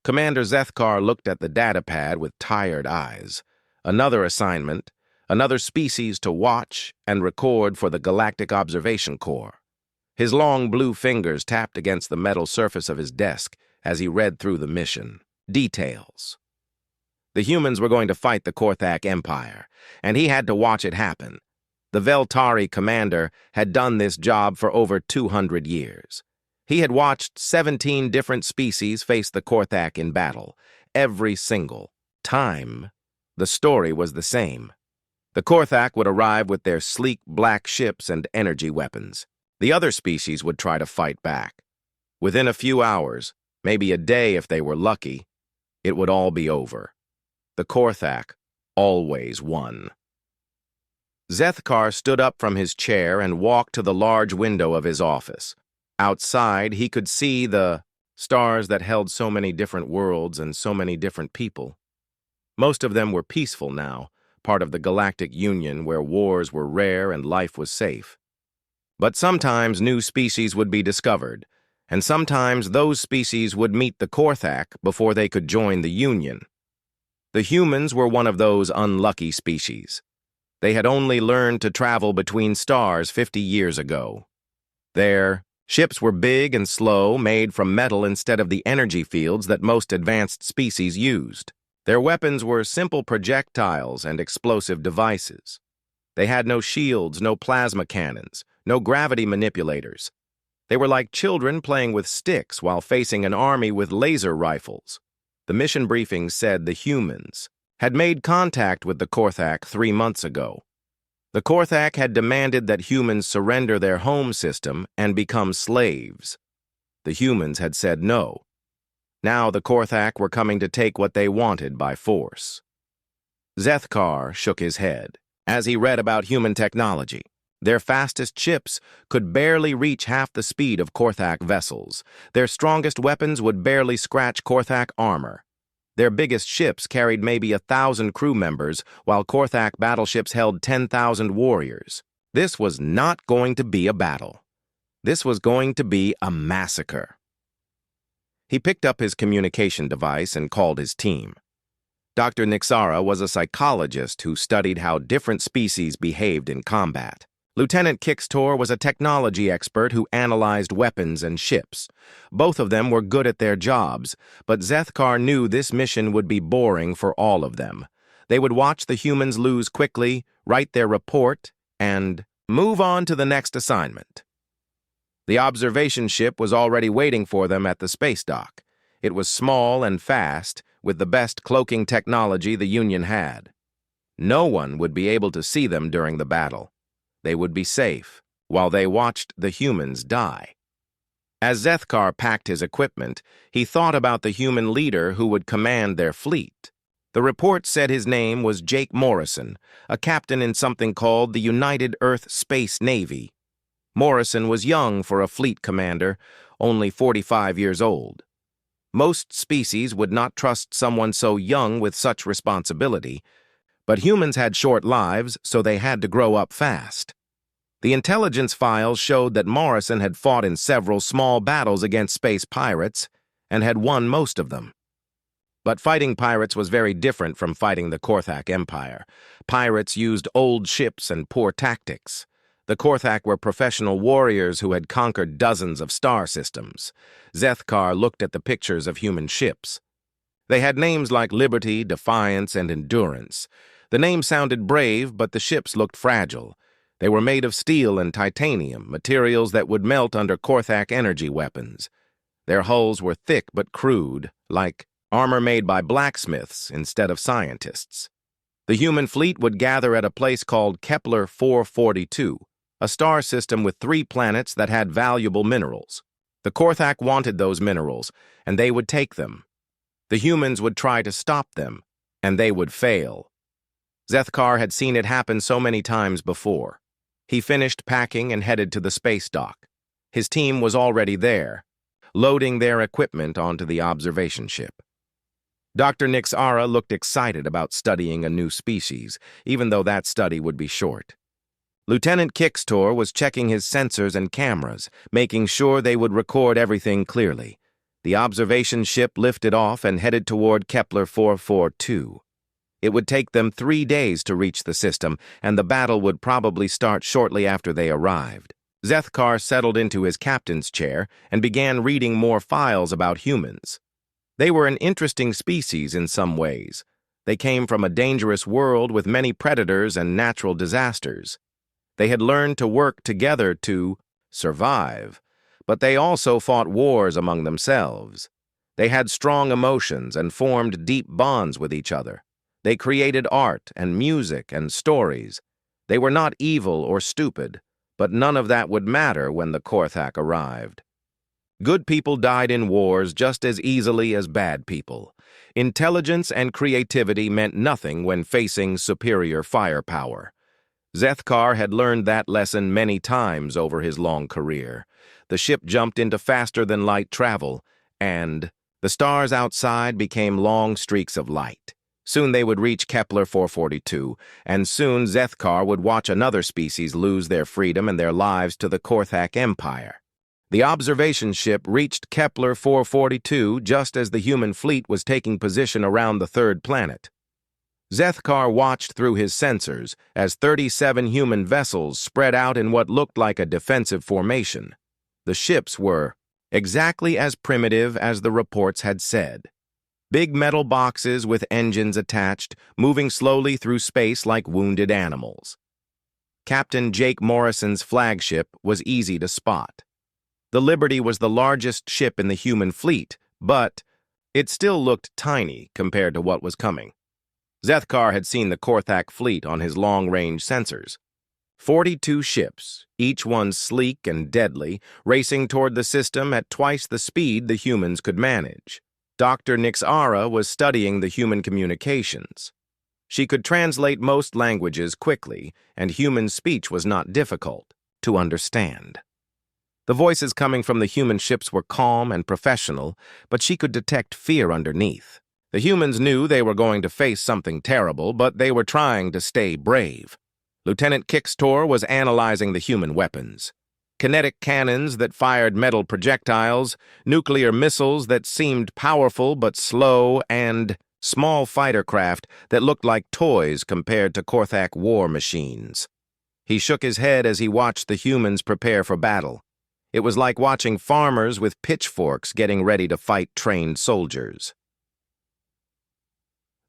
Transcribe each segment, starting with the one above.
Commander Zethkar looked at the datapad with tired eyes. Another assignment, another species to watch and record for the Galactic Observation Corps. His long blue fingers tapped against the metal surface of his desk as he read through the mission. Details. The humans were going to fight the Korthak Empire, and he had to watch it happen. The Veltari commander had done this job for over 200 years. He had watched 17 different species face the Korthak in battle. Every single time, the story was the same. The Korthak would arrive with their sleek black ships and energy weapons. The other species would try to fight back. Within a few hours, maybe a day if they were lucky, it would all be over. The Korthak always won. Zethkar stood up from his chair and walked to the large window of his office. Outside, he could see the stars that held so many different worlds and so many different people. Most of them were peaceful now, part of the Galactic Union where wars were rare and life was safe. But sometimes new species would be discovered, and sometimes those species would meet the Korthak before they could join the Union. The humans were one of those unlucky species. They had only learned to travel between stars 50 years ago. Their ships were big and slow, made from metal instead of the energy fields that most advanced species used. Their weapons were simple projectiles and explosive devices. They had no shields, no plasma cannons, no gravity manipulators. They were like children playing with sticks while facing an army with laser rifles. The mission briefing said the humans had made contact with the Korthak 3 months ago. The Korthak had demanded that humans surrender their home system and become slaves. The humans had said no. Now the Korthak were coming to take what they wanted by force. Zethkar shook his head as he read about human technology. Their fastest ships could barely reach half the speed of Korthak vessels. Their strongest weapons would barely scratch Korthak armor. Their biggest ships carried maybe 1,000 crew members, while Korthak battleships held 10,000 warriors. This was not going to be a battle. This was going to be a massacre. He picked up his communication device and called his team. Dr. Nixara was a psychologist who studied how different species behaved in combat. Lieutenant Kixtor was a technology expert who analyzed weapons and ships. Both of them were good at their jobs, but Zethkar knew this mission would be boring for all of them. They would watch the humans lose quickly, write their report, and move on to the next assignment. The observation ship was already waiting for them at the space dock. It was small and fast, with the best cloaking technology the Union had. No one would be able to see them during the battle. They would be safe, while they watched the humans die. As Zethkar packed his equipment, he thought about the human leader who would command their fleet. The report said his name was Jake Morrison, a captain in something called the United Earth Space Navy. Morrison was young for a fleet commander, only 45 years old. Most species would not trust someone so young with such responsibility, but humans had short lives, so they had to grow up fast. The intelligence files showed that Morrison had fought in several small battles against space pirates and had won most of them. But fighting pirates was very different from fighting the Korthak Empire. Pirates used old ships and poor tactics. The Korthak were professional warriors who had conquered dozens of star systems. Zethkar looked at the pictures of human ships. They had names like Liberty, Defiance, and Endurance. The names sounded brave, but the ships looked fragile. They were made of steel and titanium, materials that would melt under Korthak energy weapons. Their hulls were thick but crude, like armor made by blacksmiths instead of scientists. The human fleet would gather at a place called Kepler 442, a star system with 3 planets that had valuable minerals. The Korthak wanted those minerals, and they would take them. The humans would try to stop them, and they would fail. Zethkar had seen it happen so many times before. He finished packing and headed to the space dock. His team was already there, loading their equipment onto the observation ship. Dr. Nixara looked excited about studying a new species, even though that study would be short. Lieutenant Kixtor was checking his sensors and cameras, making sure they would record everything clearly. The observation ship lifted off and headed toward Kepler 442. It would take them 3 days to reach the system, and the battle would probably start shortly after they arrived. Zethkar settled into his captain's chair and began reading more files about humans. They were an interesting species in some ways. They came from a dangerous world with many predators and natural disasters. They had learned to work together to survive, but they also fought wars among themselves. They had strong emotions and formed deep bonds with each other. They created art and music and stories. They were not evil or stupid, but none of that would matter when the Korthak arrived. Good people died in wars just as easily as bad people. Intelligence and creativity meant nothing when facing superior firepower. Zethkar had learned that lesson many times over his long career. The ship jumped into faster-than-light travel, and the stars outside became long streaks of light. Soon they would reach Kepler 442, and soon Zethkar would watch another species lose their freedom and their lives to the Korthak Empire. The observation ship reached Kepler 442 just as the human fleet was taking position around the third planet. Zethkar watched through his sensors as 37 human vessels spread out in what looked like a defensive formation. The ships were exactly as primitive as the reports had said. Big metal boxes with engines attached, moving slowly through space like wounded animals. Captain Jake Morrison's flagship was easy to spot. The Liberty was the largest ship in the human fleet, but it still looked tiny compared to what was coming. Zethkar had seen the Korthak fleet on his long-range sensors. 42 ships, each one sleek and deadly, racing toward the system at twice the speed the humans could manage. Dr. Nixara was studying the human communications. She could translate most languages quickly, and human speech was not difficult to understand. The voices coming from the human ships were calm and professional, but she could detect fear underneath. The humans knew they were going to face something terrible, but they were trying to stay brave. Lieutenant Kixtor was analyzing the human weapons. Kinetic cannons that fired metal projectiles, nuclear missiles that seemed powerful but slow, and small fighter craft that looked like toys compared to Korthak war machines. He shook his head as he watched the humans prepare for battle. It was like watching farmers with pitchforks getting ready to fight trained soldiers.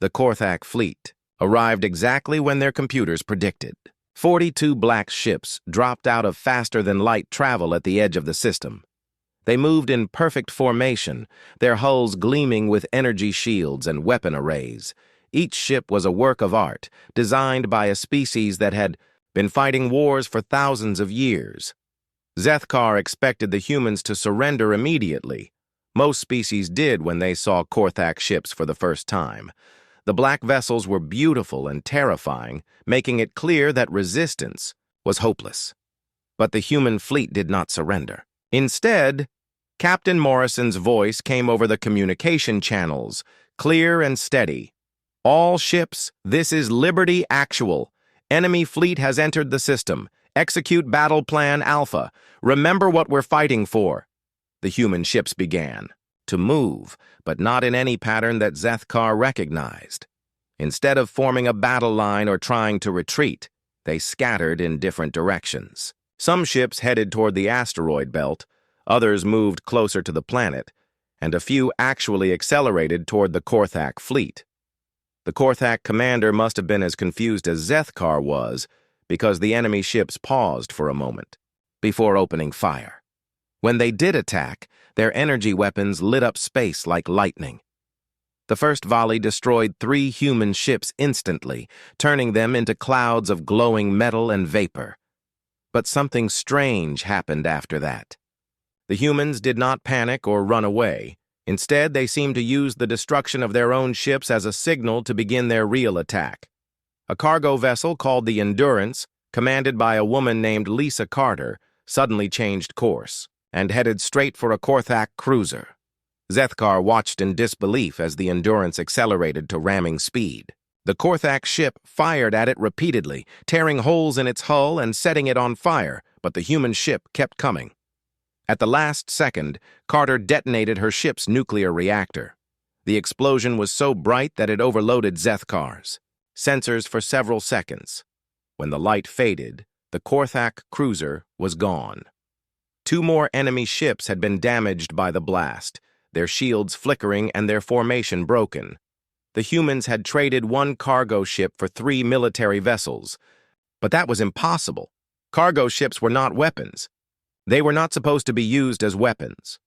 The Korthak fleet arrived exactly when their computers predicted. 42 black ships dropped out of faster-than-light travel at the edge of the system. They moved in perfect formation, their hulls gleaming with energy shields and weapon arrays. Each ship was a work of art, designed by a species that had been fighting wars for thousands of years. Zethkar expected the humans to surrender immediately. Most species did when they saw Korthak ships for the first time. The black vessels were beautiful and terrifying, making it clear that resistance was hopeless. But the human fleet did not surrender. Instead, Captain Morrison's voice came over the communication channels, clear and steady. "All ships, this is Liberty Actual. Enemy fleet has entered the system. Execute Battle Plan Alpha. Remember what we're fighting for." The human ships began to move, but not in any pattern that Zethkar recognized. Instead of forming a battle line or trying to retreat, they scattered in different directions. Some ships headed toward the asteroid belt, others moved closer to the planet, and a few actually accelerated toward the Korthak fleet. The Korthak commander must have been as confused as Zethkar was, because the enemy ships paused for a moment before opening fire. When they did attack, their energy weapons lit up space like lightning. The first volley destroyed 3 human ships instantly, turning them into clouds of glowing metal and vapor. But something strange happened after that. The humans did not panic or run away. Instead, they seemed to use the destruction of their own ships as a signal to begin their real attack. A cargo vessel called the Endurance, commanded by a woman named Lisa Carter, suddenly changed course and headed straight for a Korthak cruiser. Zethkar watched in disbelief as the Endurance accelerated to ramming speed. The Korthak ship fired at it repeatedly, tearing holes in its hull and setting it on fire, but the human ship kept coming. At the last second, Carter detonated her ship's nuclear reactor. The explosion was so bright that it overloaded Zethkar's sensors for several seconds. When the light faded, the Korthak cruiser was gone. 2 more enemy ships had been damaged by the blast, their shields flickering and their formation broken. The humans had traded 1 cargo ship for 3 military vessels. But that was impossible. Cargo ships were not weapons. They were not supposed to be used as weapons.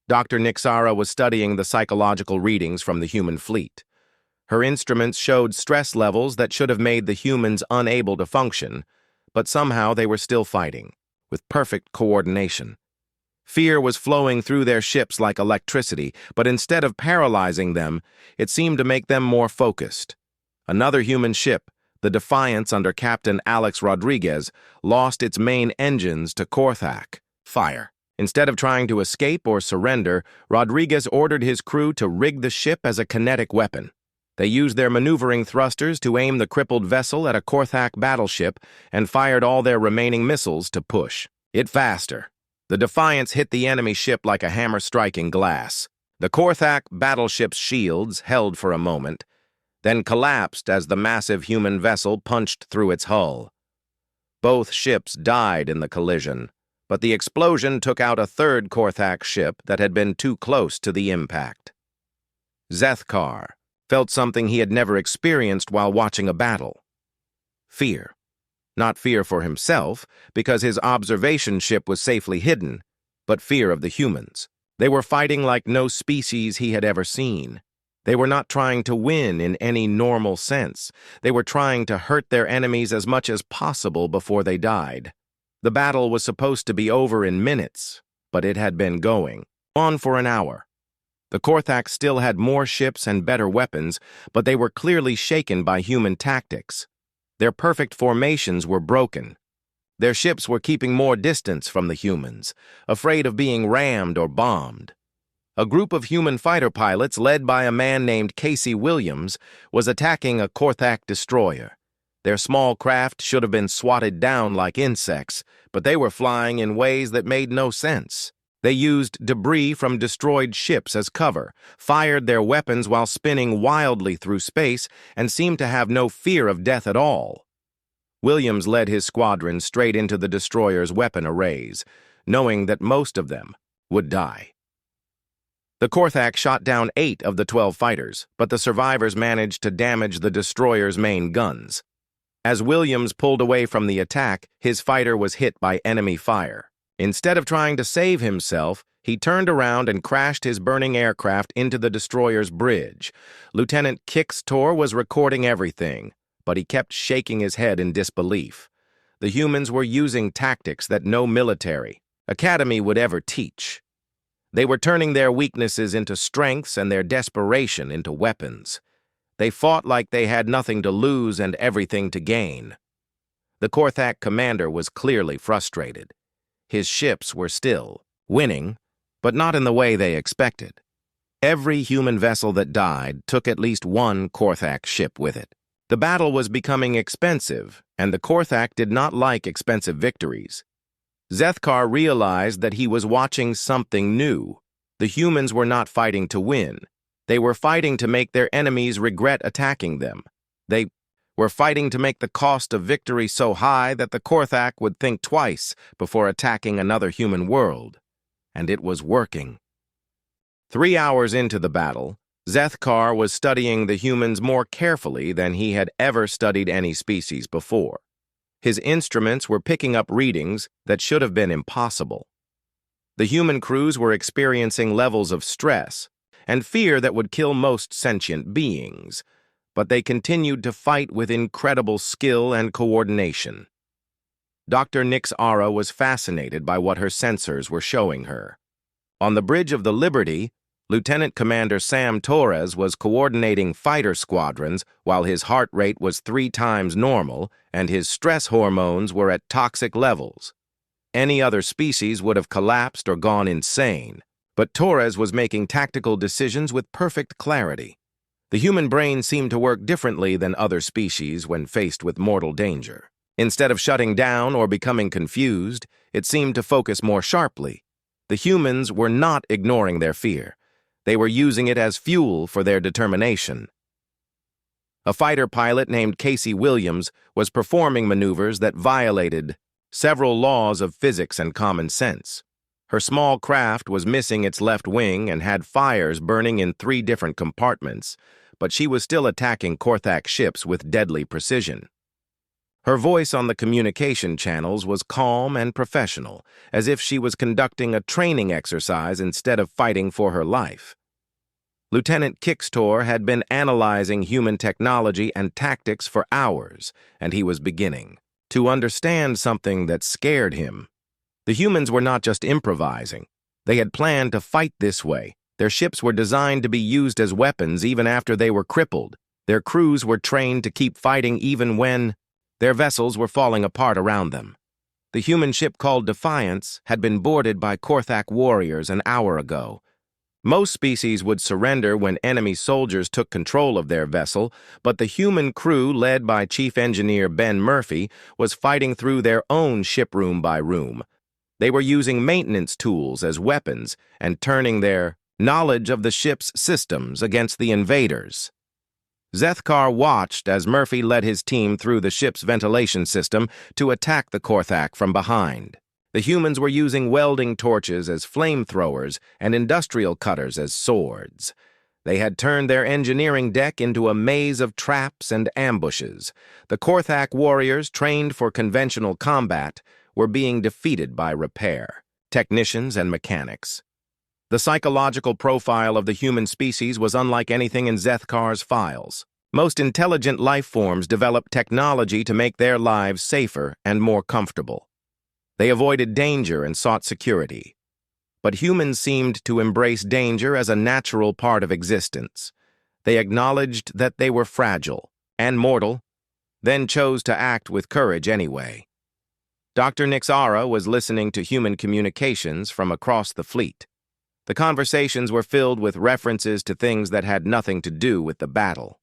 Dr. Nixara was studying the psychological readings from the human fleet. Her instruments showed stress levels that should have made the humans unable to function, but somehow they were still fighting, with perfect coordination. Fear was flowing through their ships like electricity, but instead of paralyzing them, it seemed to make them more focused. Another human ship, the Defiance under Captain Alex Rodriguez, lost its main engines to Korthak fire. Instead of trying to escape or surrender, Rodriguez ordered his crew to rig the ship as a kinetic weapon. They used their maneuvering thrusters to aim the crippled vessel at a Korthak battleship and fired all their remaining missiles to push it faster. The Defiance hit the enemy ship like a hammer striking glass. The Korthak battleship's shields held for a moment, then collapsed as the massive human vessel punched through its hull. Both ships died in the collision, but the explosion took out a 3rd Korthak ship that had been too close to the impact. Zethkar felt something he had never experienced while watching a battle. Fear. Not fear for himself, because his observation ship was safely hidden, but fear of the humans. They were fighting like no species he had ever seen. They were not trying to win in any normal sense. They were trying to hurt their enemies as much as possible before they died. The battle was supposed to be over in minutes, but it had been going on for an hour. The Korthak still had more ships and better weapons, but they were clearly shaken by human tactics. Their perfect formations were broken. Their ships were keeping more distance from the humans, afraid of being rammed or bombed. A group of human fighter pilots, led by a man named Casey Williams, was attacking a Korthak destroyer. Their small craft should have been swatted down like insects, but they were flying in ways that made no sense. They used debris from destroyed ships as cover, fired their weapons while spinning wildly through space, and seemed to have no fear of death at all. Williams led his squadron straight into the destroyer's weapon arrays, knowing that most of them would die. The Korthak shot down 8 of the 12 fighters, but the survivors managed to damage the destroyer's main guns. As Williams pulled away from the attack, his fighter was hit by enemy fire. Instead of trying to save himself, he turned around and crashed his burning aircraft into the destroyer's bridge. Lieutenant Kix Tor was recording everything, but he kept shaking his head in disbelief. The humans were using tactics that no military academy would ever teach. They were turning their weaknesses into strengths and their desperation into weapons. They fought like they had nothing to lose and everything to gain. The Korthak commander was clearly frustrated. His ships were still winning, but not in the way they expected. Every human vessel that died took at least 1 Korthak ship with it. The battle was becoming expensive, and the Korthak did not like expensive victories. Zethkar realized that he was watching something new. The humans were not fighting to win. They were fighting to make their enemies regret attacking them. They were fighting to make the cost of victory so high that the Korthak would think twice before attacking another human world. And it was working. 3 hours into the battle, Zethkar was studying the humans more carefully than he had ever studied any species before. His instruments were picking up readings that should have been impossible. The human crews were experiencing levels of stress and fear that would kill most sentient beings, but they continued to fight with incredible skill and coordination. Dr. Nixara was fascinated by what her sensors were showing her. On the bridge of the Liberty, Lieutenant Commander Sam Torres was coordinating fighter squadrons while his heart rate was 3 times normal and his stress hormones were at toxic levels. Any other species would have collapsed or gone insane, but Torres was making tactical decisions with perfect clarity. The human brain seemed to work differently than other species when faced with mortal danger. Instead of shutting down or becoming confused, it seemed to focus more sharply. The humans were not ignoring their fear. They were using it as fuel for their determination. A fighter pilot named Casey Williams was performing maneuvers that violated several laws of physics and common sense. Her small craft was missing its left wing and had fires burning in 3 different compartments, but she was still attacking Korthak ships with deadly precision. Her voice on the communication channels was calm and professional, as if she was conducting a training exercise instead of fighting for her life. Lieutenant Kixtor had been analyzing human technology and tactics for hours, and he was beginning to understand something that scared him. The humans were not just improvising. They had planned to fight this way. Their ships were designed to be used as weapons even after they were crippled. Their crews were trained to keep fighting even when their vessels were falling apart around them. The human ship called Defiance had been boarded by Korthak warriors an hour ago. Most species would surrender when enemy soldiers took control of their vessel, but the human crew, led by Chief Engineer Ben Murphy, was fighting through their own ship room by room. They were using maintenance tools as weapons and turning their knowledge of the ship's systems against the invaders. Zethkar watched as Murphy led his team through the ship's ventilation system to attack the Korthak from behind. The humans were using welding torches as flamethrowers and industrial cutters as swords. They had turned their engineering deck into a maze of traps and ambushes. The Korthak warriors, trained for conventional combat, were being defeated by repair, technicians, and mechanics. The psychological profile of the human species was unlike anything in Zethkar's files. Most intelligent life forms developed technology to make their lives safer and more comfortable. They avoided danger and sought security. But humans seemed to embrace danger as a natural part of existence. They acknowledged that they were fragile and mortal, then chose to act with courage anyway. Dr. Nixara was listening to human communications from across the fleet. The conversations were filled with references to things that had nothing to do with the battle.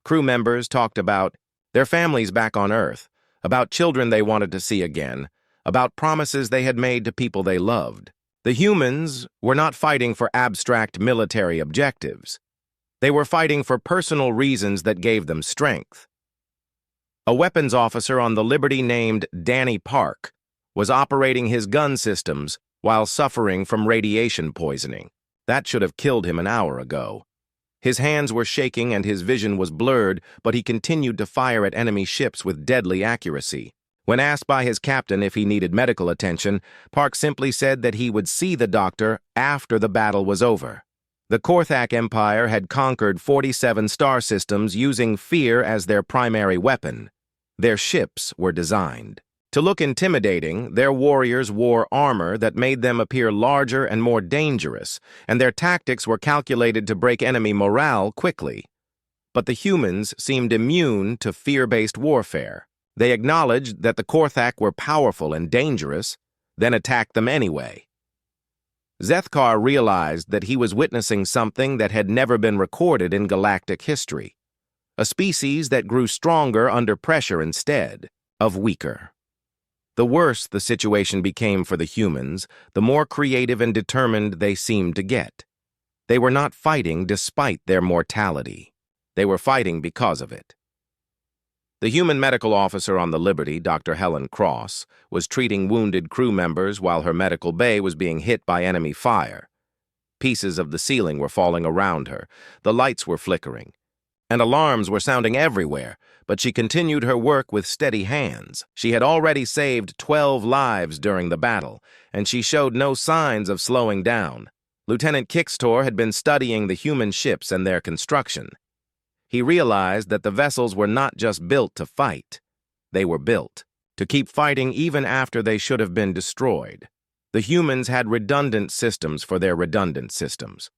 Crew members talked about their families back on Earth, about children they wanted to see again, about promises they had made to people they loved. The humans were not fighting for abstract military objectives. They were fighting for personal reasons that gave them strength. A weapons officer on the Liberty named Danny Park was operating his gun systems while suffering from radiation poisoning. That should have killed him an hour ago. His hands were shaking and his vision was blurred, but he continued to fire at enemy ships with deadly accuracy. When asked by his captain if he needed medical attention, Park simply said that he would see the doctor after the battle was over. The Korthak Empire had conquered 47 star systems using fear as their primary weapon. Their ships were designed to look intimidating. Their warriors wore armor that made them appear larger and more dangerous, and their tactics were calculated to break enemy morale quickly. But the humans seemed immune to fear-based warfare. They acknowledged that the Korthak were powerful and dangerous, then attacked them anyway. Zethkar realized that he was witnessing something that had never been recorded in galactic history, a species that grew stronger under pressure instead of weaker. The worse the situation became for the humans, the more creative and determined they seemed to get. They were not fighting despite their mortality. They were fighting because of it. The human medical officer on the Liberty, Dr. Helen Cross, was treating wounded crew members while her medical bay was being hit by enemy fire. Pieces of the ceiling were falling around her, the lights were flickering, and alarms were sounding everywhere, but she continued her work with steady hands. She had already saved 12 lives during the battle, and she showed no signs of slowing down. Lieutenant Kixtor had been studying the human ships and their construction. He realized that the vessels were not just built to fight. They were built to keep fighting even after they should have been destroyed. The humans had redundant systems for their redundant systems.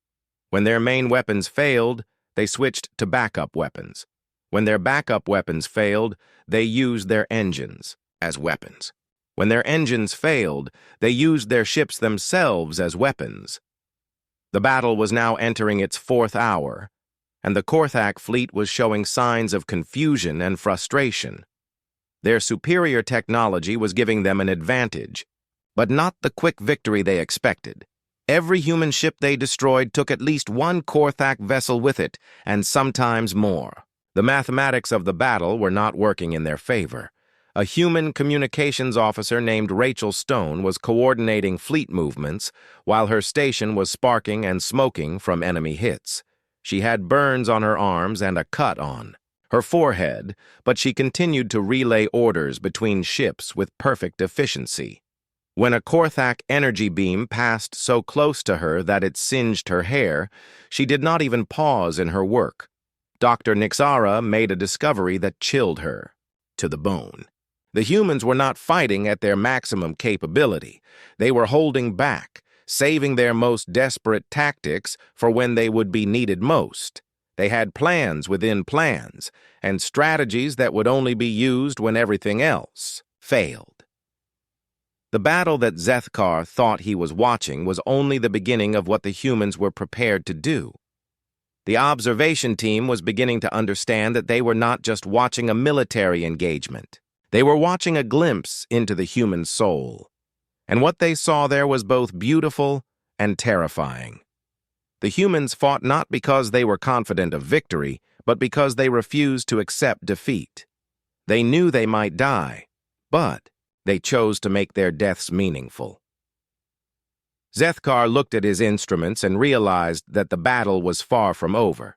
When their main weapons failed, they switched to backup weapons. When their backup weapons failed, they used their engines as weapons. When their engines failed, they used their ships themselves as weapons. The battle was now entering its 4th hour, and the Korthak fleet was showing signs of confusion and frustration. Their superior technology was giving them an advantage, but not the quick victory they expected. Every human ship they destroyed took at least one Korthak vessel with it, and sometimes more. The mathematics of the battle were not working in their favor. A human communications officer named Rachel Stone was coordinating fleet movements, while her station was sparking and smoking from enemy hits. She had burns on her arms and a cut on her forehead, but she continued to relay orders between ships with perfect efficiency. When a Korthak energy beam passed so close to her that it singed her hair, she did not even pause in her work. Dr. Nixara made a discovery that chilled her to the bone. The humans were not fighting at their maximum capability. They were holding back, saving their most desperate tactics for when they would be needed most. They had plans within plans, and strategies that would only be used when everything else failed. The battle that Zethkar thought he was watching was only the beginning of what the humans were prepared to do. The observation team was beginning to understand that they were not just watching a military engagement. They were watching a glimpse into the human soul. And what they saw there was both beautiful and terrifying. The humans fought not because they were confident of victory, but because they refused to accept defeat. They knew they might die, but they chose to make their deaths meaningful. Zethkar looked at his instruments and realized that the battle was far from over.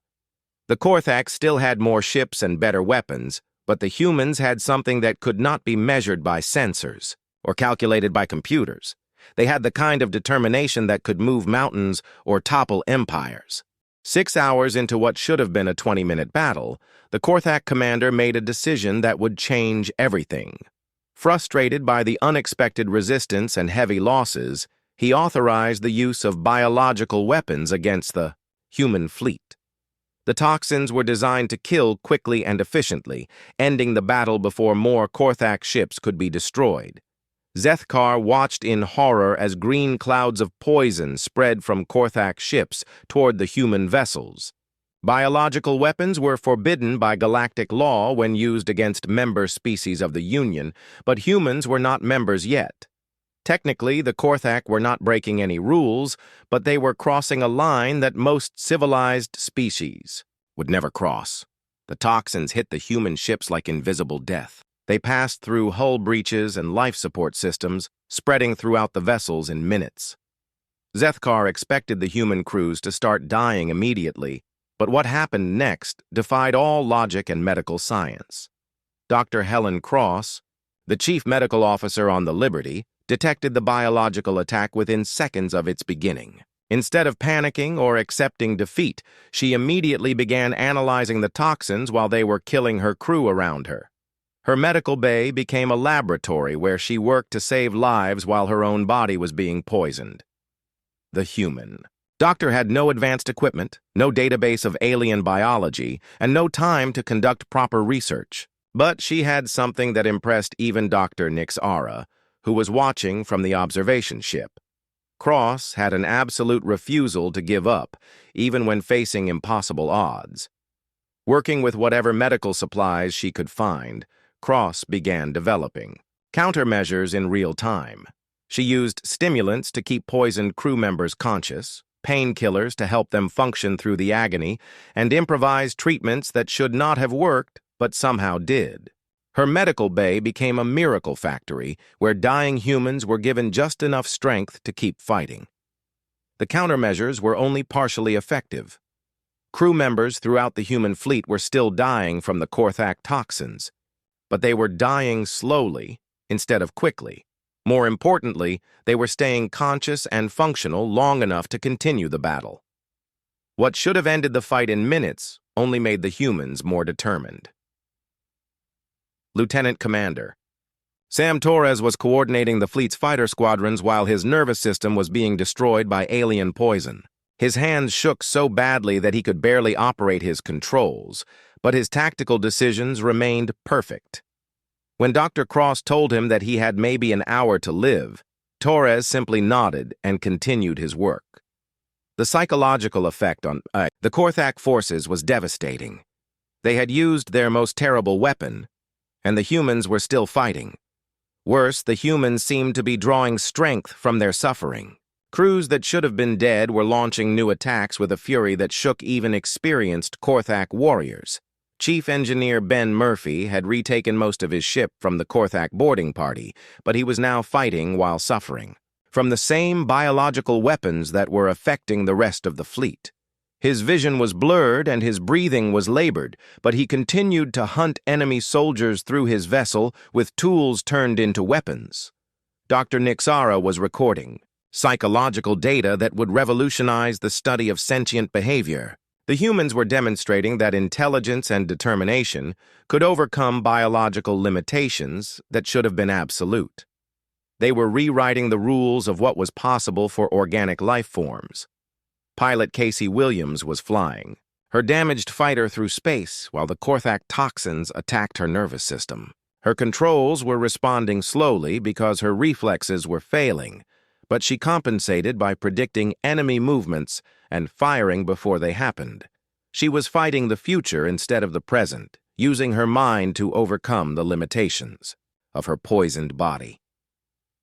The Korthak still had more ships and better weapons, but the humans had something that could not be measured by sensors or calculated by computers. They had the kind of determination that could move mountains or topple empires. 6 hours into what should have been a 20-minute battle, the Korthak commander made a decision that would change everything. Frustrated by the unexpected resistance and heavy losses, he authorized the use of biological weapons against the human fleet. The toxins were designed to kill quickly and efficiently, ending the battle before more Korthak ships could be destroyed. Zethkar watched in horror as green clouds of poison spread from Korthak ships toward the human vessels. Biological weapons were forbidden by galactic law when used against member species of the Union, but humans were not members yet. Technically, the Korthak were not breaking any rules, but they were crossing a line that most civilized species would never cross. The toxins hit the human ships like invisible death. They passed through hull breaches and life support systems, spreading throughout the vessels in minutes. Zethkar expected the human crews to start dying immediately, but what happened next defied all logic and medical science. Dr. Helen Cross, the chief medical officer on the Liberty, detected the biological attack within seconds of its beginning. Instead of panicking or accepting defeat, she immediately began analyzing the toxins while they were killing her crew around her. Her medical bay became a laboratory where she worked to save lives while her own body was being poisoned. The human. Doctor had no advanced equipment, no database of alien biology, and no time to conduct proper research. But she had something that impressed even Dr. Nixara, who was watching from the observation ship. Cross had an absolute refusal to give up, even when facing impossible odds. Working with whatever medical supplies she could find, Cross began developing countermeasures in real time. She used stimulants to keep poisoned crew members conscious, painkillers to help them function through the agony, and improvised treatments that should not have worked, but somehow did. Her medical bay became a miracle factory where dying humans were given just enough strength to keep fighting. The countermeasures were only partially effective. Crew members throughout the human fleet were still dying from the Korthak toxins, but they were dying slowly instead of quickly. More importantly, they were staying conscious and functional long enough to continue the battle. What should have ended the fight in minutes only made the humans more determined. Lieutenant Commander. Sam Torres was coordinating the fleet's fighter squadrons while his nervous system was being destroyed by alien poison. His hands shook so badly that he could barely operate his controls, but his tactical decisions remained perfect. When Dr. Cross told him that he had maybe an hour to live, Torres simply nodded and continued his work. The psychological effect on the Korthak forces was devastating. They had used their most terrible weapon, and the humans were still fighting. Worse, the humans seemed to be drawing strength from their suffering. Crews that should have been dead were launching new attacks with a fury that shook even experienced Korthak warriors. Chief Engineer Ben Murphy had retaken most of his ship from the Korthak boarding party, but he was now fighting while suffering from the same biological weapons that were affecting the rest of the fleet. His vision was blurred and his breathing was labored, but he continued to hunt enemy soldiers through his vessel with tools turned into weapons. Dr. Nixara was recording psychological data that would revolutionize the study of sentient behavior. The humans were demonstrating that intelligence and determination could overcome biological limitations that should have been absolute. They were rewriting the rules of what was possible for organic life forms. Pilot Casey Williams was flying her damaged fighter through space while the Korthak toxins attacked her nervous system. Her controls were responding slowly because her reflexes were failing, but she compensated by predicting enemy movements and firing before they happened. She was fighting the future instead of the present, using her mind to overcome the limitations of her poisoned body.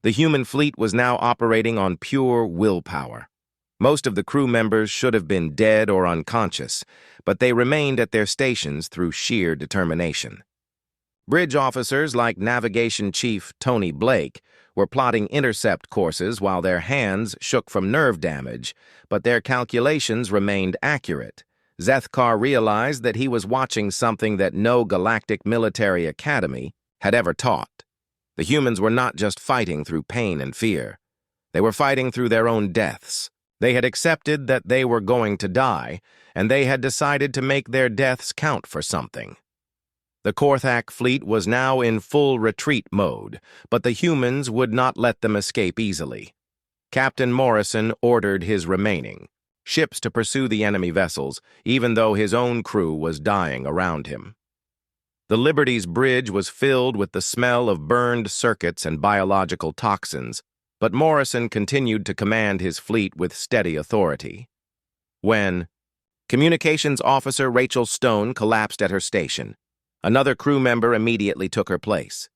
The human fleet was now operating on pure willpower. Most of the crew members should have been dead or unconscious, but they remained at their stations through sheer determination. Bridge officers like Navigation Chief Tony Blake were plotting intercept courses while their hands shook from nerve damage, but their calculations remained accurate. Zethkar realized that he was watching something that no galactic military academy had ever taught. The humans were not just fighting through pain and fear. They were fighting through their own deaths. They had accepted that they were going to die, and they had decided to make their deaths count for something. The Korthak fleet was now in full retreat mode, but the humans would not let them escape easily. Captain Morrison ordered his remaining ships to pursue the enemy vessels, even though his own crew was dying around him. The Liberty's bridge was filled with the smell of burned circuits and biological toxins, but Morrison continued to command his fleet with steady authority. When Communications Officer Rachel Stone collapsed at her station, another crew member immediately took her place.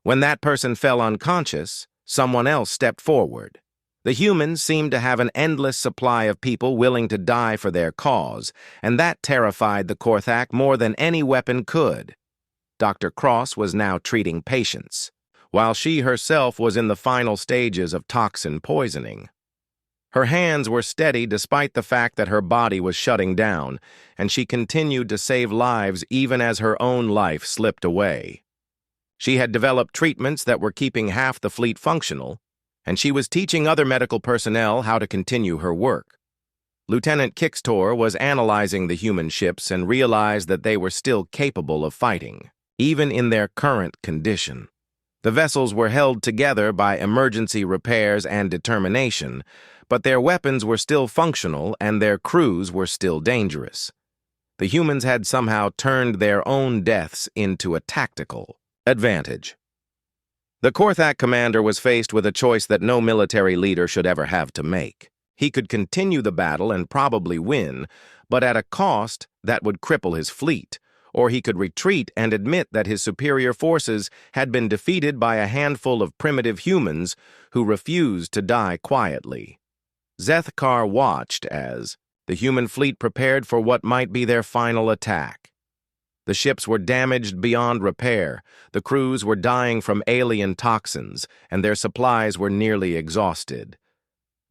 When that person fell unconscious, someone else stepped forward. The humans seemed to have an endless supply of people willing to die for their cause, and that terrified the Korthak more than any weapon could. Dr. Cross was now treating patients, while she herself was in the final stages of toxin poisoning. Her hands were steady despite the fact that her body was shutting down, and she continued to save lives even as her own life slipped away. She had developed treatments that were keeping half the fleet functional, and she was teaching other medical personnel how to continue her work. Lieutenant Kixtor was analyzing the human ships and realized that they were still capable of fighting, even in their current condition. The vessels were held together by emergency repairs and determination, but their weapons were still functional and their crews were still dangerous. The humans had somehow turned their own deaths into a tactical advantage. The Korthak commander was faced with a choice that no military leader should ever have to make. He could continue the battle and probably win, but at a cost that would cripple his fleet, or he could retreat and admit that his superior forces had been defeated by a handful of primitive humans who refused to die quietly. Zethkar watched as the human fleet prepared for what might be their final attack. The ships were damaged beyond repair, the crews were dying from alien toxins, and their supplies were nearly exhausted.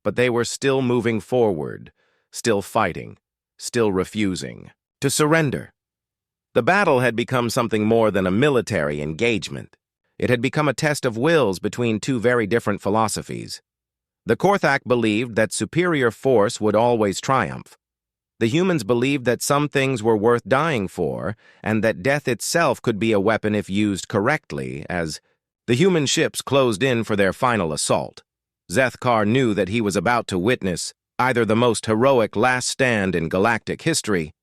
But they were still moving forward, still fighting, still refusing to surrender. The battle had become something more than a military engagement. It had become a test of wills between two very different philosophies. The Korthak believed that superior force would always triumph. The humans believed that some things were worth dying for, and that death itself could be a weapon if used correctly. As the human ships closed in for their final assault, Zethkar knew that he was about to witness either the most heroic last stand in galactic history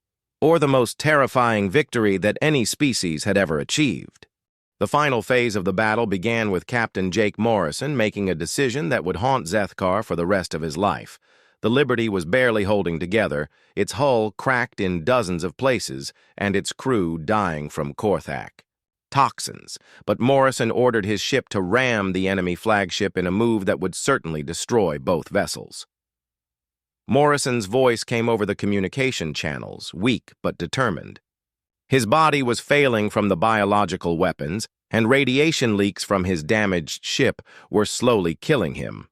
or the most terrifying victory that any species had ever achieved. The final phase of the battle began with Captain Jake Morrison making a decision that would haunt Zethkar for the rest of his life. The Liberty was barely holding together, its hull cracked in dozens of places, and its crew dying from Korthak toxins, but Morrison ordered his ship to ram the enemy flagship in a move that would certainly destroy both vessels. Morrison's voice came over the communication channels, weak but determined. His body was failing from the biological weapons, and radiation leaks from his damaged ship were slowly killing him.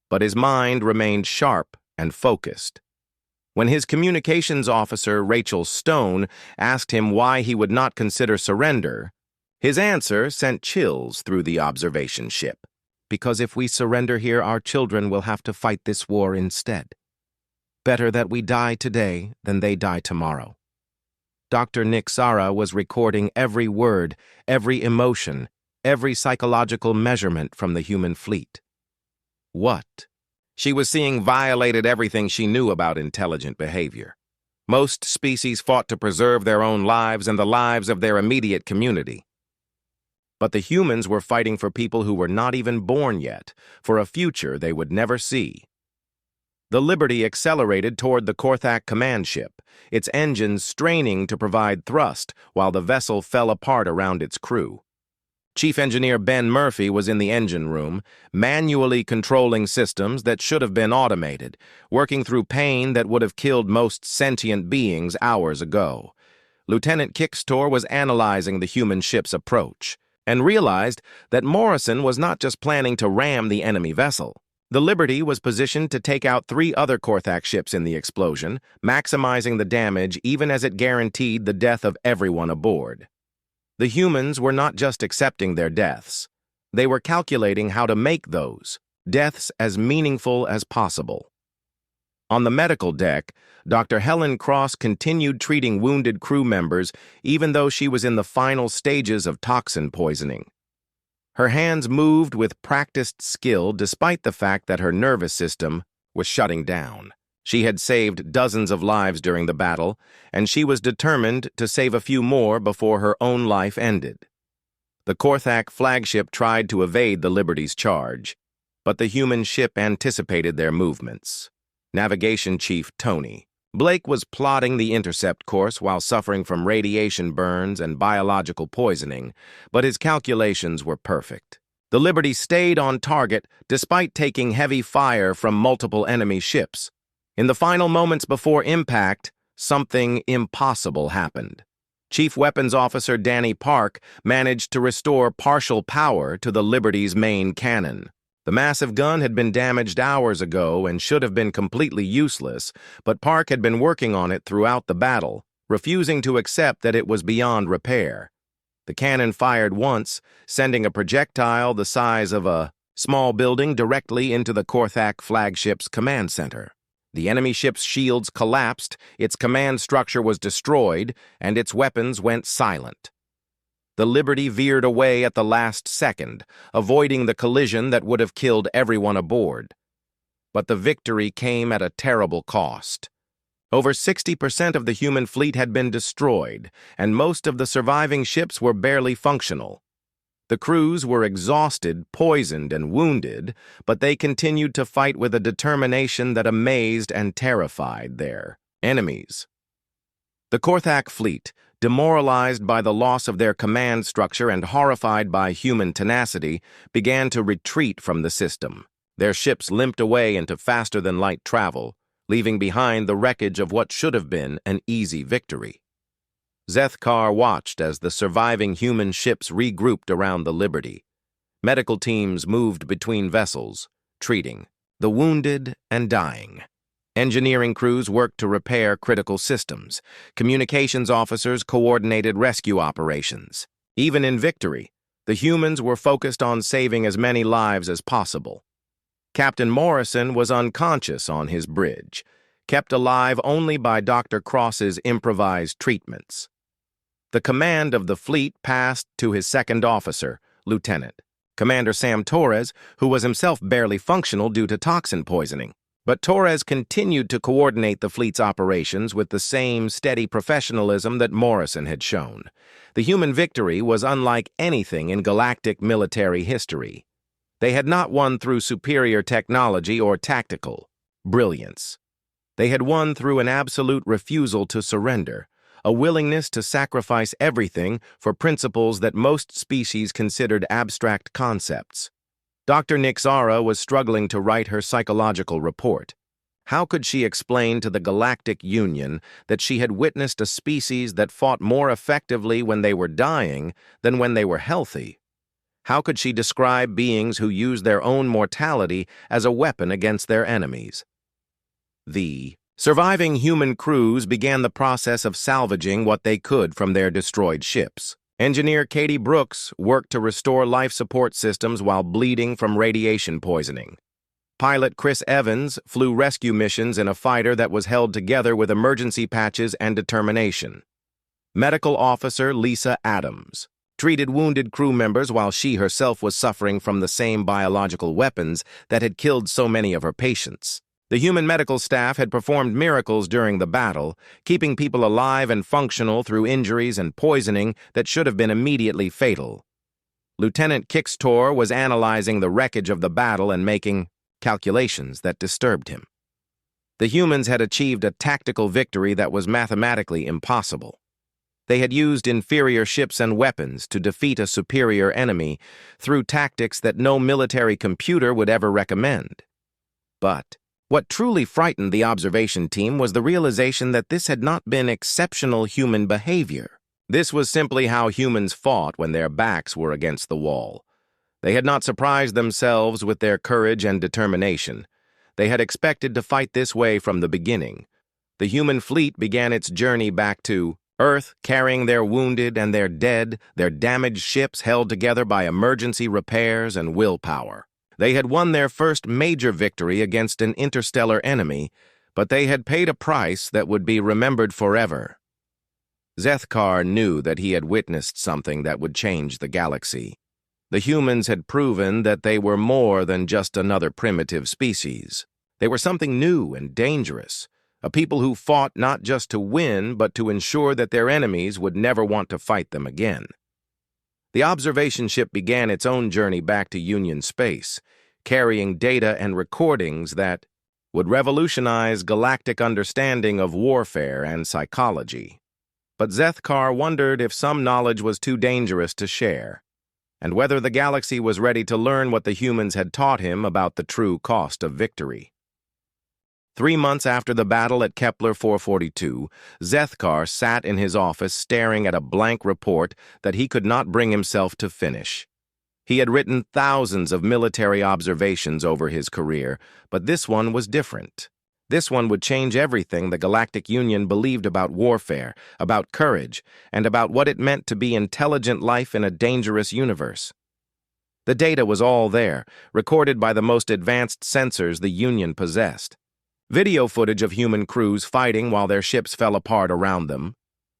But his mind remained sharp and focused. When his communications officer, Rachel Stone, asked him why he would not consider surrender, his answer sent chills through the observation ship. Because if we surrender here, our children will have to fight this war instead. Better that we die today than they die tomorrow. Dr. Nick Sara was recording every word, every emotion, every psychological measurement from the human fleet. What? She was seeing violated everything she knew about intelligent behavior. Most species fought to preserve their own lives and the lives of their immediate community. But the humans were fighting for people who were not even born yet, for a future they would never see. The Liberty accelerated toward the Korthak command ship, its engines straining to provide thrust while the vessel fell apart around its crew. Chief Engineer Ben Murphy was in the engine room, manually controlling systems that should have been automated, working through pain that would have killed most sentient beings hours ago. Lieutenant Kickstor was analyzing the human ship's approach, and realized that Morrison was not just planning to ram the enemy vessel. The Liberty was positioned to take out 3 other Korthak ships in the explosion, maximizing the damage even as it guaranteed the death of everyone aboard. The humans were not just accepting their deaths. They were calculating how to make those deaths as meaningful as possible. On the medical deck, Dr. Helen Cross continued treating wounded crew members even though she was in the final stages of toxin poisoning. Her hands moved with practiced skill despite the fact that her nervous system was shutting down. She had saved dozens of lives during the battle, and she was determined to save a few more before her own life ended. The Korthak flagship tried to evade the Liberty's charge, but the human ship anticipated their movements. Navigation Chief Tony Blake was plotting the intercept course while suffering from radiation burns and biological poisoning, but his calculations were perfect. The Liberty stayed on target despite taking heavy fire from multiple enemy ships. In the final moments before impact, something impossible happened. Chief Weapons Officer Danny Park managed to restore partial power to the Liberty's main cannon. The massive gun had been damaged hours ago and should have been completely useless, but Park had been working on it throughout the battle, refusing to accept that it was beyond repair. The cannon fired once, sending a projectile the size of a small building directly into the Korthak flagship's command center. The enemy ship's shields collapsed, its command structure was destroyed, and its weapons went silent. The Liberty veered away at the last second, avoiding the collision that would have killed everyone aboard. But the victory came at a terrible cost. Over 60% of the human fleet had been destroyed, and most of the surviving ships were barely functional. The crews were exhausted, poisoned, and wounded, but they continued to fight with a determination that amazed and terrified their enemies. The Korthak fleet, demoralized by the loss of their command structure and horrified by human tenacity, began to retreat from the system. Their ships limped away into faster-than-light travel, leaving behind the wreckage of what should have been an easy victory. Zethkar watched as the surviving human ships regrouped around the Liberty. Medical teams moved between vessels, treating the wounded and dying. Engineering crews worked to repair critical systems. Communications officers coordinated rescue operations. Even in victory, the humans were focused on saving as many lives as possible. Captain Morrison was unconscious on his bridge, kept alive only by Dr. Cross's improvised treatments. The command of the fleet passed to his second officer, Lieutenant Commander Sam Torres, who was himself barely functional due to toxin poisoning. But Torres continued to coordinate the fleet's operations with the same steady professionalism that Morrison had shown. The human victory was unlike anything in galactic military history. They had not won through superior technology or tactical brilliance. They had won through an absolute refusal to surrender, a willingness to sacrifice everything for principles that most species considered abstract concepts. Dr. Nixara was struggling to write her psychological report. How could she explain to the Galactic Union that she had witnessed a species that fought more effectively when they were dying than when they were healthy? How could she describe beings who used their own mortality as a weapon against their enemies? The surviving human crews began the process of salvaging what they could from their destroyed ships. Engineer Katie Brooks worked to restore life support systems while bleeding from radiation poisoning. Pilot Chris Evans flew rescue missions in a fighter that was held together with emergency patches and determination. Medical officer Lisa Adams treated wounded crew members while she herself was suffering from the same biological weapons that had killed so many of her patients. The human medical staff had performed miracles during the battle, keeping people alive and functional through injuries and poisoning that should have been immediately fatal. Lieutenant Kixtor was analyzing the wreckage of the battle and making calculations that disturbed him. The humans had achieved a tactical victory that was mathematically impossible. They had used inferior ships and weapons to defeat a superior enemy through tactics that no military computer would ever recommend. But what truly frightened the observation team was the realization that this had not been exceptional human behavior. This was simply how humans fought when their backs were against the wall. They had not surprised themselves with their courage and determination. They had expected to fight this way from the beginning. The human fleet began its journey back to Earth, carrying their wounded and their dead, their damaged ships held together by emergency repairs and willpower. They had won their first major victory against an interstellar enemy, but they had paid a price that would be remembered forever. Zethkar knew that he had witnessed something that would change the galaxy. The humans had proven that they were more than just another primitive species. They were something new and dangerous, a people who fought not just to win, but to ensure that their enemies would never want to fight them again. The observation ship began its own journey back to Union space, carrying data and recordings that would revolutionize galactic understanding of warfare and psychology. But Zethkar wondered if some knowledge was too dangerous to share, and whether the galaxy was ready to learn what the humans had taught him about the true cost of victory. 3 months after the battle at Kepler 442, Zethkar sat in his office staring at a blank report that he could not bring himself to finish. He had written thousands of military observations over his career, but this one was different. This one would change everything the Galactic Union believed about warfare, about courage, and about what it meant to be intelligent life in a dangerous universe. The data was all there, recorded by the most advanced sensors the Union possessed. Video footage of human crews fighting while their ships fell apart around them.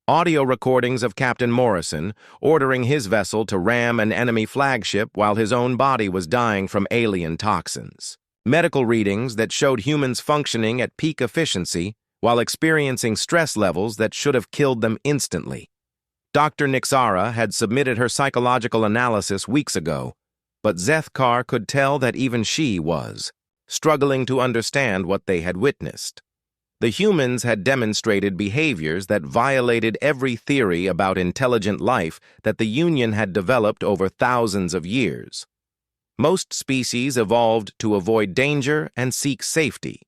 Audio recordings of Captain Morrison ordering his vessel to ram an enemy flagship while his own body was dying from alien toxins. Medical readings that showed humans functioning at peak efficiency while experiencing stress levels that should have killed them instantly. Dr. Nixara had submitted her psychological analysis weeks ago, but Zethkar could tell that even she was struggling to understand what they had witnessed. The humans had demonstrated behaviors that violated every theory about intelligent life that the Union had developed over thousands of years. Most species evolved to avoid danger and seek safety.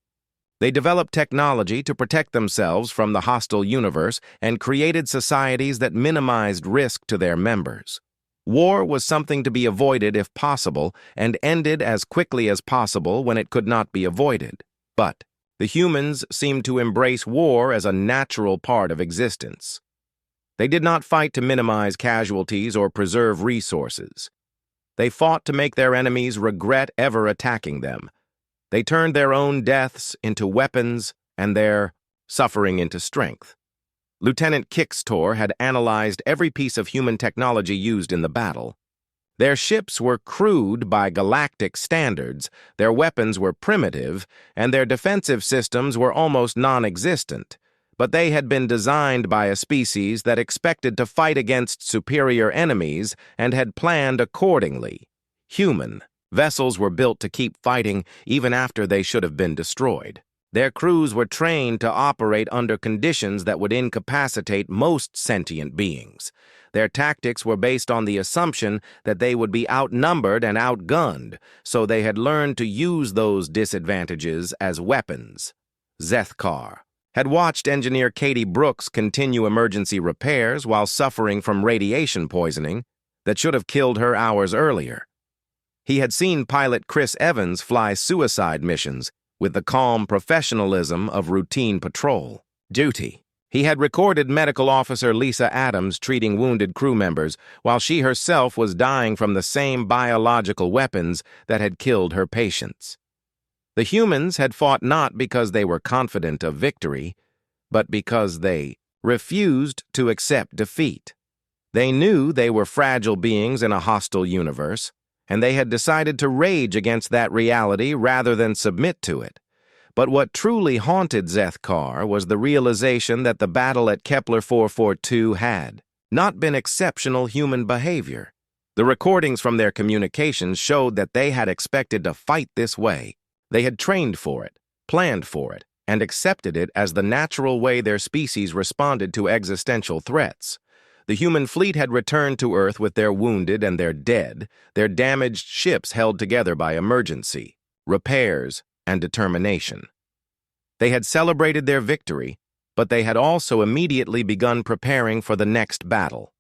They developed technology to protect themselves from the hostile universe and created societies that minimized risk to their members. War was something to be avoided if possible and ended as quickly as possible when it could not be avoided. But the humans seemed to embrace war as a natural part of existence. They did not fight to minimize casualties or preserve resources. They fought to make their enemies regret ever attacking them. They turned their own deaths into weapons and their suffering into strength. Lieutenant Kixtor had analyzed every piece of human technology used in the battle. Their ships were crude by galactic standards, their weapons were primitive, and their defensive systems were almost non-existent. But they had been designed by a species that expected to fight against superior enemies and had planned accordingly. Human vessels were built to keep fighting even after they should have been destroyed. Their crews were trained to operate under conditions that would incapacitate most sentient beings. Their tactics were based on the assumption that they would be outnumbered and outgunned, so they had learned to use those disadvantages as weapons. Zethkar had watched engineer Katie Brooks continue emergency repairs while suffering from radiation poisoning that should have killed her hours earlier. He had seen pilot Chris Evans fly suicide missions with the calm professionalism of routine patrol duty. He had recorded Medical Officer Lisa Adams treating wounded crew members while she herself was dying from the same biological weapons that had killed her patients. The humans had fought not because they were confident of victory, but because they refused to accept defeat. They knew they were fragile beings in a hostile universe, and they had decided to rage against that reality rather than submit to it. But what truly haunted Zethkar was the realization that the battle at Kepler 442 had not been exceptional human behavior. The recordings from their communications showed that they had expected to fight this way. They had trained for it, planned for it, and accepted it as the natural way their species responded to existential threats. The human fleet had returned to Earth with their wounded and their dead, their damaged ships held together by emergency, repairs, and determination. They had celebrated their victory, but they had also immediately begun preparing for the next battle.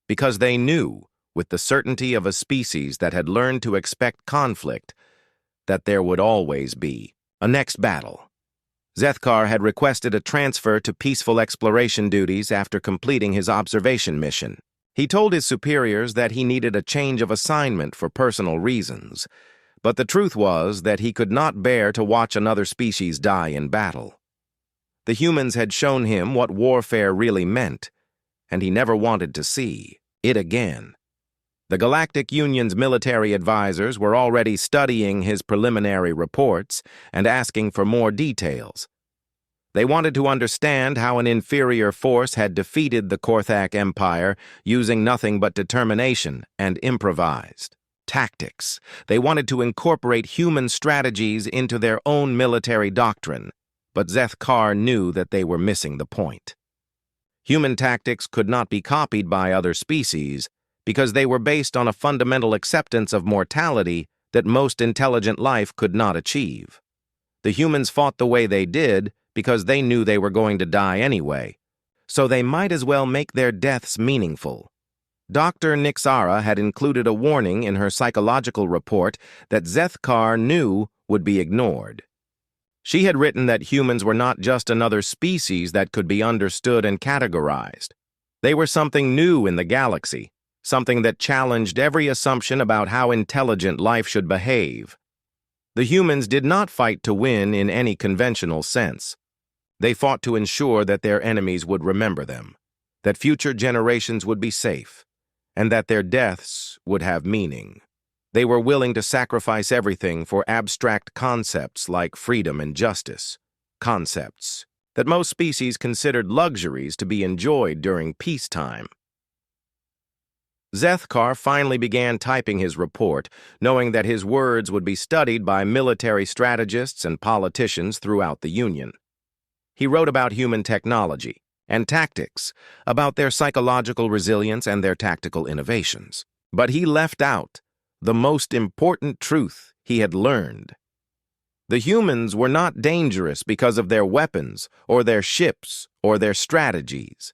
Because they knew, with the certainty of a species that had learned to expect conflict, that there would always be a next battle. Zethkar had requested a transfer to peaceful exploration duties after completing his observation mission. He told his superiors that he needed a change of assignment for personal reasons, but the truth was that he could not bear to watch another species die in battle. The humans had shown him what warfare really meant, and he never wanted to see it again. The Galactic Union's military advisors were already studying his preliminary reports and asking for more details. They wanted to understand how an inferior force had defeated the Korthak Empire using nothing but determination and improvised tactics. They wanted to incorporate human strategies into their own military doctrine, but Zethkar knew that they were missing the point. Human tactics could not be copied by other species because they were based on a fundamental acceptance of mortality that most intelligent life could not achieve. The humans fought the way they did because they knew they were going to die anyway, so they might as well make their deaths meaningful. Dr. Nixara had included a warning in her psychological report that Zethkar knew would be ignored. She had written that humans were not just another species that could be understood and categorized. They were something new in the galaxy, something that challenged every assumption about how intelligent life should behave. The humans did not fight to win in any conventional sense. They fought to ensure that their enemies would remember them, that future generations would be safe, and that their deaths would have meaning. They were willing to sacrifice everything for abstract concepts like freedom and justice, concepts that most species considered luxuries to be enjoyed during peacetime. Zethkar finally began typing his report, knowing that his words would be studied by military strategists and politicians throughout the Union. He wrote about human technology and tactics, about their psychological resilience and their tactical innovations. But he left out the most important truth he had learned. The humans were not dangerous because of their weapons or their ships or their strategies.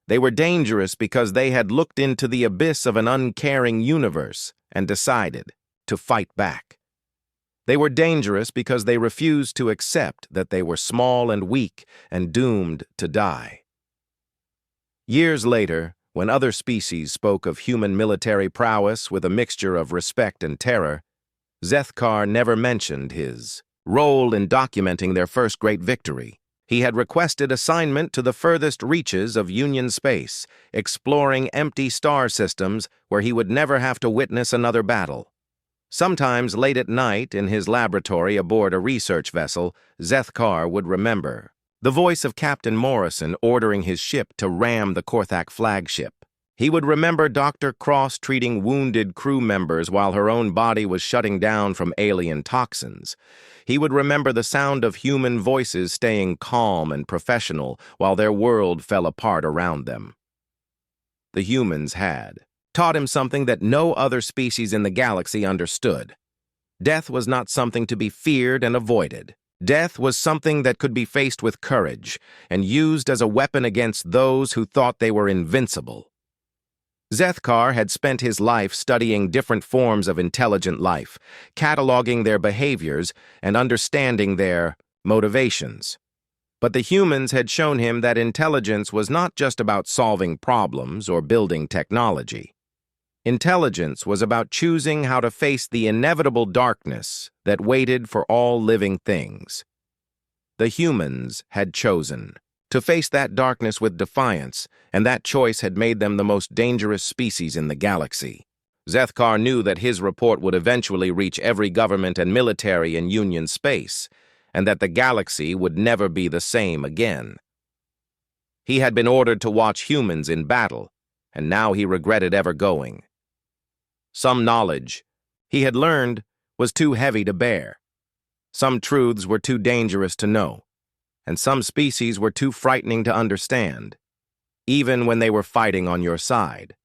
They were dangerous because they had looked into the abyss of an uncaring universe and decided to fight back. They were dangerous because they refused to accept that they were small and weak and doomed to die. Years later, when other species spoke of human military prowess with a mixture of respect and terror, Zethkar never mentioned his role in documenting their first great victory. He had requested assignment to the furthest reaches of Union space, exploring empty star systems where he would never have to witness another battle. Sometimes late at night in his laboratory aboard a research vessel, Zethkar would remember the voice of Captain Morrison ordering his ship to ram the Korthak flagship. He would remember Dr. Cross treating wounded crew members while her own body was shutting down from alien toxins. He would remember the sound of human voices staying calm and professional while their world fell apart around them. The humans had taught him something that no other species in the galaxy understood. Death was not something to be feared and avoided. Death was something that could be faced with courage and used as a weapon against those who thought they were invincible. Zethkar had spent his life studying different forms of intelligent life, cataloging their behaviors and understanding their motivations. But the humans had shown him that intelligence was not just about solving problems or building technology. Intelligence was about choosing how to face the inevitable darkness that waited for all living things. The humans had chosen to face that darkness with defiance, and that choice had made them the most dangerous species in the galaxy. Zethkar knew that his report would eventually reach every government and military in Union space, and that the galaxy would never be the same again. He had been ordered to watch humans in battle, and now he regretted ever going. Some knowledge he had learned was too heavy to bear. Some truths were too dangerous to know, and some species were too frightening to understand, even when they were fighting on your side.